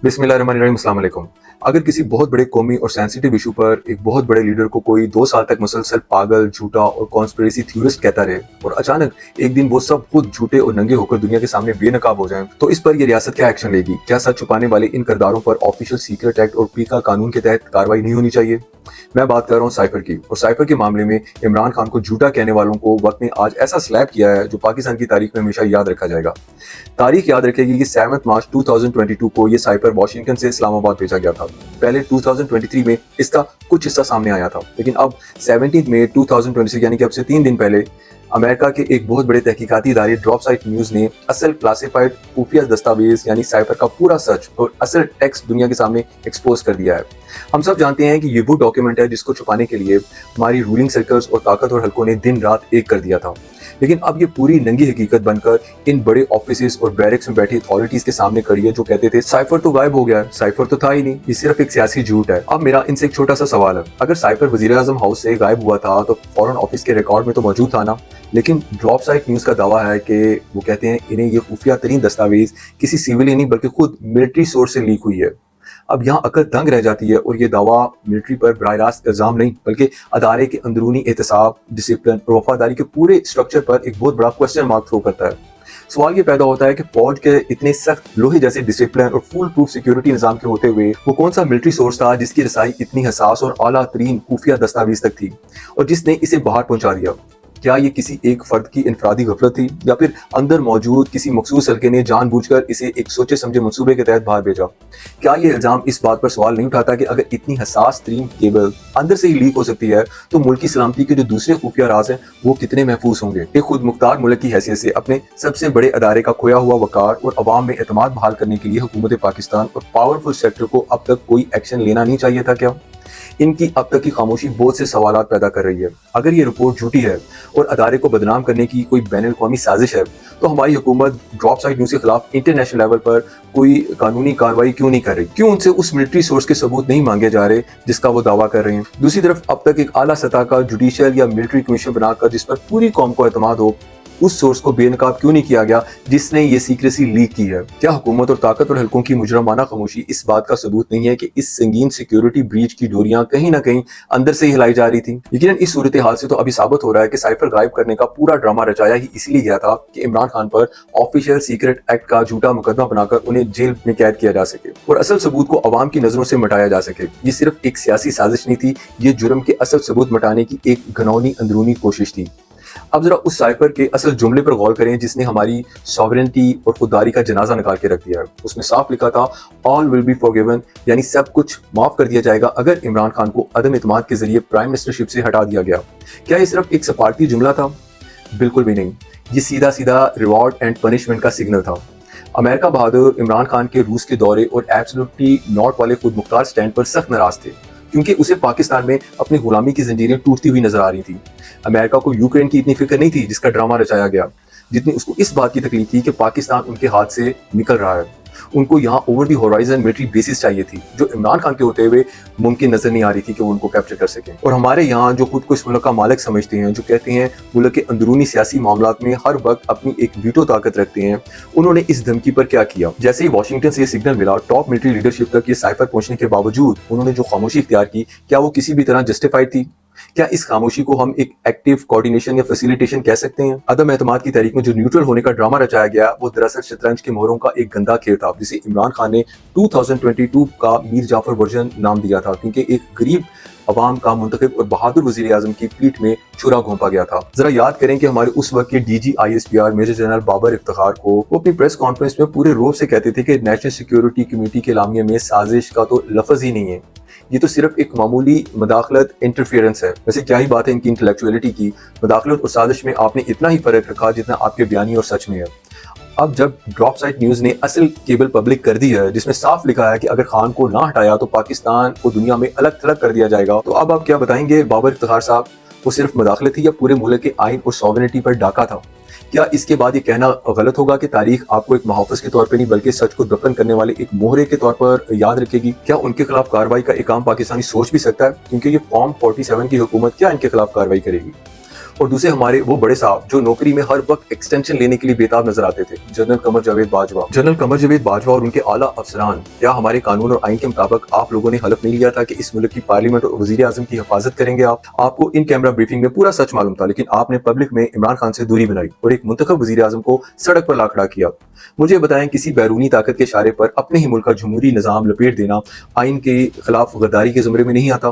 बिस्मिल्लाहिर्रहमानिर्रहीम, अस्सलाम वालेकुम। अगर किसी बहुत बड़े कौमी और सेंसिटिव इशू पर एक बहुत बड़े लीडर को कोई 2 साल तक मुसलसल पागल, झूठा और कॉन्स्पिरेसी थ्योरिस्ट कहता रहे और अचानक एक दिन वो सब खुद झूठे और नंगे होकर दुनिया के सामने बेनकाब हो जाएं, तो इस पर ये रियासत क्या एक्शन लेगी? क्या सच छुपाने वाले इन किरदारों पर ऑफिशियल सीक्रेट एक्ट और पीका कानून के तहत कार्रवाई नहीं होनी चाहिए? मैं बात कर रहा हूँ साइफर की, और साइफर के मामले में इमरान खान को झूठा कहने वालों को वक्त ने आज ऐसा स्लैप किया है जो पाकिस्तान की तारीख में हमेशा याद रखा जाएगा। तारीख याद रखेगी कि 7 मार्च 2022 को ये साइफर वाशिंगटन से इस्लामाबाद भेजा गया था। पहले 2023 में इसका कुछ हिस्सा सामने आया था, लेकिन अब 17 मई 2026 यानी कि अब से 3 दिन पहले अमेरिका के एक बहुत बड़े तहकीकाती इदारे ड्रॉप साइट न्यूज ने असल क्लासिफाइड खुफिया दस्तावेज यानी साइफर का पूरा सच और असल टेक्स्ट दुनिया के सामने एक्सपोज कर दिया है। हम सब जानते हैं कि ये वो डॉक्यूमेंट है जिसको छुपाने के लिए हमारी रूलिंग सर्कल्स और ताकतवर हलकों ने दिन रात एक कर दिया था, लेकिन अब ये पूरी नंगी हकीकत बनकर इन बड़े ऑफिसेस और बैरिक्स में बैठी अथॉरिटीज के सामने खड़ी है, जो कहते थे साइफर तो गायब हो गया है, साइफर तो था ही नहीं, ये सिर्फ एक सियासी झूठ है। अब मेरा इनसे एक छोटा सा सवाल है, अगर साइफर वज़ीर-ए-आज़म हाउस से गायब हुआ था तो फॉरेन ऑफिस के रिकॉर्ड में तो मौजूद था ना, लेकिन ड्रॉप साइट न्यूज का दावा है कि वो कहते हैं इन्हें ये खुफिया तरीन दस्तावेज किसी सिविलियन नहीं बल्कि खुद मिलिट्री सोर्स से लीक हुई है। अब यहाँ अकल दंग रह जाती है, और ये दावा मिलिट्री पर बराह रास्त इल्जाम नहीं बल्कि अदारे के अंदरूनी एहतसाब, डिसिप्लिन और वफादारी के पूरे स्ट्रक्चर पर एक बहुत बड़ा क्वेश्चन मार्क थ्रो करता है। सवाल ये पैदा होता है कि फौज के इतने सख्त लोहे जैसे डिसिप्लिन और फुल प्रूफ सिक्योरिटी निजाम के होते हुए वो कौन सा मिलिट्री सोर्स था जिसकी रसाई इतनी हसास और आला तरीन खुफिया दस्तावेज तक थी और जिसने इसे बाहर पहुंचा दिया? क्या ये किसी एक फर्द की इनफरादी गफलत थी, या फिर अंदर मौजूद किसी मखसूस हल्के ने जानबूझकर इसे एक सोचे समझे मंसूबे के तहत बाहर भेजा? क्या ये इल्जाम इस बात पर सवाल नहीं उठाता कि अगर इतनी हसास तरीन केबल अंदर से ही लीक हो सकती है तो मुल्क की सलामती के जो दूसरे खुफिया राज हैं वो कितने महफूज होंगे? एक खुद मुख्तार मुल्क की हैसियत से अपने सबसे बड़े अदारे का खोया हुआ वकार और अवाम में एतमाद बहाल करने के लिए हुकूमत पाकिस्तान और पावरफुल सेक्टर को अब तक कोई एक्शन लेना नहीं चाहिए था क्या? इनकी अब तक की खामोशी बहुत से सवालात पैदा कर रही है। अगर ये रिपोर्ट झूठी है और अदारे को बदनाम करने की कोई बैनुल अक़वामी साजिश है, तो हमारी हुकूमत ड्रॉप साइट न्यूज़ के खिलाफ इंटरनेशनल लेवल पर कोई कानूनी कार्रवाई क्यों नहीं कर रही? क्यों उनसे उस मिलिट्री सोर्स के सबूत नहीं मांगे जा रहे जिसका वो दावा कर रहे हैं? दूसरी तरफ अब तक एक आला सतह का जुडिशियल या मिलिट्री कमीशन बनाकर जिस पर पूरी कौम को एतमाद हो, उस सोर्स को बेनकाब क्यों नहीं किया गया जिसने ये सीक्रेसी लीक की है? क्या हुकूमत और ताकतवर हलकों की मुजरमाना खामोशी इस बात का सबूत नहीं है कि इस संगीन सिक्योरिटी ब्रीच की डोरियां कहीं ना कहीं अंदर से ही हिलाई जा रही थी? यकीनन इस सूरत हाल से तो अभी साबित हो रहा है कि साइफर गायब करने का पूरा ड्रामा रचाया ही इसलिए गया था कि इमरान खान पर ऑफिशियल सीक्रेट एक्ट का झूठा मुकदमा बनाकर उन्हें जेल में कैद किया जा सके और असल सबूत को अवाम की नजरों से मिटाया जा सके। ये सिर्फ एक सियासी साजिश नहीं थी, ये जुर्म के असल सबूत मिटाने की एक घनौनी अंदरूनी कोशिश थी। अब जरा उस साइफर के असल जुमले पर गौर करें जिसने हमारी सॉवरेनिटी और खुददारी का जनाजा निकाल के रख दिया है। उसमें साफ लिखा था ऑल विल बी फॉरगिवन, यानी सब कुछ माफ कर दिया जाएगा अगर इमरान खान को अदम इत्मीनान के जरिए प्राइम मिनिस्टरशिप से हटा दिया गया। क्या ये सिर्फ एक सफारती जुमला था? बिल्कुल भी नहीं, ये सीधा सीधा रिवॉर्ड एंड पनिशमेंट का सिग्नल था। अमेरिका बहादुर इमरान खान के रूस के दौरे और एब्सोल्युटली नॉट वाले खुद मुख्तार स्टैंड पर सख्त नाराज थे, क्योंकि उसे पाकिस्तान में अपनी गुलामी की जंजीरें टूटती हुई नजर आ रही थी। अमेरिका को यूक्रेन की इतनी फिक्र नहीं थी जिसका ड्रामा रचाया गया, जितनी उसको इस बात की तकलीफ थी कि पाकिस्तान उनके हाथ से निकल रहा है। उनको यहाँ over the horizon military bases चाहिए थी जो इमरान खान के होते हुए मुमकिन नजर नहीं आ रही थी कि वो उनको कैप्चर कर सकें। और हमारे यहाँ जो खुद को इस मुल्क का मालिक समझते हैं, जो कहते हैं मुल्क के अंदरूनी सियासी मामलात में हर वक्त अपनी एक वीटो ताकत रखते हैं, उन्होंने इस धमकी पर क्या किया? जैसे ही वाशिंगटन से ये सिग्नल मिला टॉप मिलिट्री लीडरशिप तक ये साइफर पहुंचने के बावजूद उन्होंने जो खामोशी इख्तियार की, क्या वो किसी भी तरह जस्टिफाइड थी? क्या इस खामोशी को हम एक एक्टिव कोऑर्डिनेशन या फैसिलिटेशन कह सकते हैं? अदम एतमाद की तारीख में जो न्यूट्रल होने का ड्रामा रचाया गया वो दरअसल शतरंज के मोहरों का एक गंदा खेल था, जिसे इमरान खान ने 2022 का मीर जाफर वर्जन नाम दिया था, क्योंकि एक गरीब अवाम का मुंतखब और बहादुर वजीर आजम की पीठ में छुरा घोंपा गया था। जरा याद करें कि हमारे उस वक्त के DG/ISPR major general Babar Iftikhar को वो अपनी प्रेस कॉन्फ्रेंस में पूरे रोब से कहते थे कि नेशनल सिक्योरिटी कमेटी के लामिया में साजिश का तो लफ्ज ही नहीं है, ये तो सिर्फ एक मामूली मदाखलत इंटरफेरेंस है। वैसे क्या ही बात है इनकी इंटेलेक्चुअलिटी की, मदाखलत और साजिश में आपने इतना ही फर्क रखा जितना आपके बयानी और सच में है। अब जब ड्रॉप साइट न्यूज ने असल केबल पब्लिक कर दी है जिसमें साफ लिखा है कि अगर खान को ना हटाया तो पाकिस्तान को दुनिया में अलग थलग कर दिया जाएगा, तो अब आप क्या बताएंगे बाबर इफ्तिखार साहब, वो सिर्फ मदाखलत थी या पूरे मुल्क के आइन और सॉवरेनिटी पर डाका था? क्या इसके बाद ये कहना गलत होगा कि तारीख आपको एक मुहाफिज के तौर पर नहीं बल्कि सच को दफन करने वाले एक मोहरे के तौर पर याद रखेगी? क्या उनके खिलाफ कार्रवाई का एक आम पाकिस्तानी सोच भी सकता है? क्योंकि ये फॉर्म 47 की हुकूमत क्या इनके खिलाफ कार्रवाई करेगी? اور دوسرے ہمارے وہ بڑے صاحب جو نوکری میں ہر وقت ایکسٹینشن لینے کے لیے بےتاب نظر آتے تھے، جنرل قمر جاوید باجوہ اور ان کے اعلیٰ افسران۔ کیا ہمارے قانون اور آئین کے مطابق آپ لوگوں نے حلف نہیں لیا تھا کہ اس ملک کی پارلیمنٹ اور وزیر اعظم کی حفاظت کریں گے؟ آپ کو ان کیمرہ بریفنگ میں پورا سچ معلوم تھا، لیکن آپ نے پبلک میں عمران خان سے دوری بنائی اور ایک منتخب وزیر اعظم کو سڑک پر لا کھڑا کیا۔ مجھے بتائیں، کسی بیرونی طاقت کے اشارے پر اپنے ہی ملک کا جمہوری نظام لپیٹ دینا آئین کے خلاف غداری کے زمرے میں نہیں آتا؟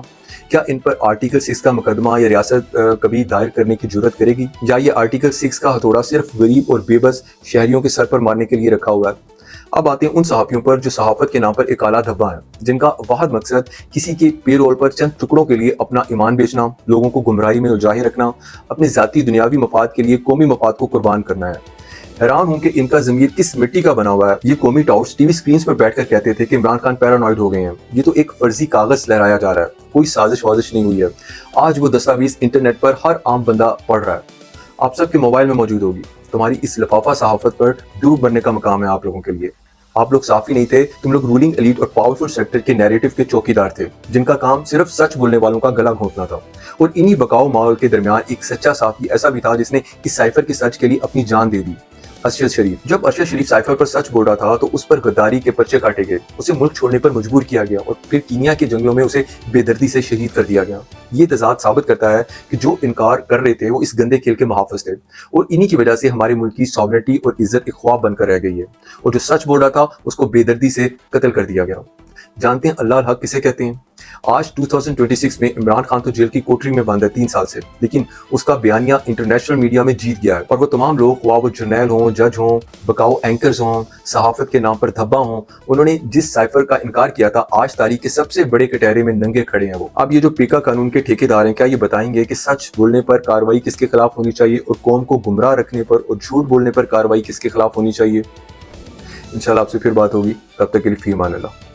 کیا ان پر آرٹیکل 6 کا مقدمہ یا ریاست کبھی دائر کرنے کی جرت کرے گی؟ یا یہ آرٹیکل 6 کا ہتھوڑا صرف غریب اور بے بس شہریوں کے سر پر مارنے کے لیے رکھا ہوا ہے؟ اب آتے ہیں ان صحافیوں پر جو صحافت کے نام پر ایک اعلیٰ دھبا ہیں، جن کا واحد مقصد کسی کے پے رول پر چند ٹکڑوں کے لیے اپنا ایمان بیچنا، لوگوں کو گمراہی میں الجھائے رکھنا، اپنے ذاتی دنیاوی مفاد کے لیے قومی مفاد کو قربان کرنا ہے۔ حیران ہوں کہ ان کا ضمیر کس مٹی کا بنا ہوا ہے۔ یہ قومی ٹاؤٹس ٹی وی سکرینز پر بیٹھ کر کہتے تھے کہ عمران خان پیرانوائڈ ہو گئے ہیں۔ یہ تو ایک فرضی کاغذ لہرایا جا رہا ہے، کوئی سازش وازش نہیں ہوئی ہے۔ آج وہ دستاویز انٹرنیٹ پر ہر عام بندہ پڑھ رہا ہے، آپ سب کے موبائل میں موجود ہوگی۔ تمہاری اس لفافہ صحافت پر ڈوب مرنے کا مقام ہے آپ لوگوں کے لیے۔ آپ لوگ صحافی نہیں تھے، تم لوگ رولنگ ایلیٹ اور پاورفل سیکٹر کے نیریٹو کے چوکیدار تھے، جن کا کام صرف سچ بولنے والوں کا گلا گھونٹنا تھا۔ اور انہی بکاؤ ماحول کے درمیان ایک سچا صحافی ایسا بھی تھا جس نے اس سائفر کے سچ کے لیے اپنی جان دے دی، ارشد شریف۔ جب ارشد شریف سائفر پر سچ بول رہا تھا تو اس پر غداری کے پرچے کاٹے گئے، اسے ملک چھوڑنے پر مجبور کیا گیا اور پھر کینیا کے جنگلوں میں اسے بے دردی سے شہید کر دیا گیا۔ یہ تضاد ثابت کرتا ہے کہ جو انکار کر رہے تھے وہ اس گندے کھیل کے محافظ تھے، اور انہی کی وجہ سے ہمارے ملک کی ساورنٹی اور عزت ایک خواب بن کر رہ گئی ہے، اور جو سچ بول رہا تھا اس کو بے دردی سے قتل کر دیا گیا۔ جانتے ہیں اللہ الحق کسے کہتے ہیں؟ آج 2026 میں عمران خان تو جیل کی کوٹری میں بند ہے 3 سال سے، لیکن اس کا بیانیہ انٹرنیشنل میڈیا میں جیت گیا ہے، اور وہ تمام لوگ، خواہ وہ جرنیل ہوں، جج ہوں، بکاؤ اینکرز ہوں، صحافت کے نام پر دھبا ہوں، انہوں نے جس سائفر کا انکار کیا تھا آج تاریخ کے سب سے بڑے کٹہرے میں ننگے کھڑے ہیں وہ۔ اب یہ جو پیکا قانون کے ٹھیکیدار ہیں، کیا یہ بتائیں گے کہ سچ بولنے پر کارروائی کس کے خلاف ہونی چاہیے اور قوم کو گمراہ رکھنے پر اور جھوٹ بولنے پر کارروائی کس کے خلاف ہونی چاہیے؟ انشاءاللہ آپ سے پھر بات ہوگی، تب تک کے لیے فی امان اللہ۔